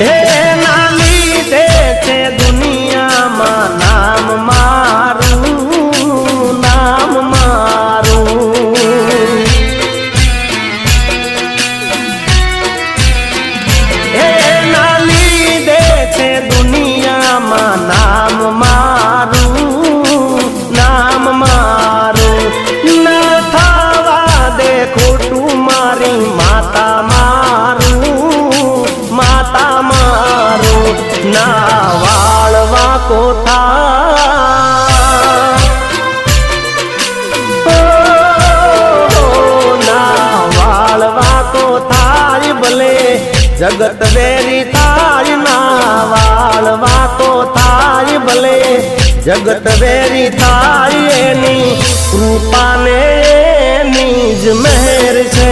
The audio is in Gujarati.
હે નાલી દે છે દુનિયામાં નામ મારું, નામ મારું. હે નાલી દે છે દુનિયામાં નામ મારું, નામ મારું. ના થવા દે ખોટું મારી માતા મારું, માતા મારું. ના વાળવા કોથા, ના વાળવા કોથાય ભલે જગત વેરી થાય. ના વાળવા કોથાય ભલે જગત વેરી થાય. એની કૃપાને એની જ મહેર છે.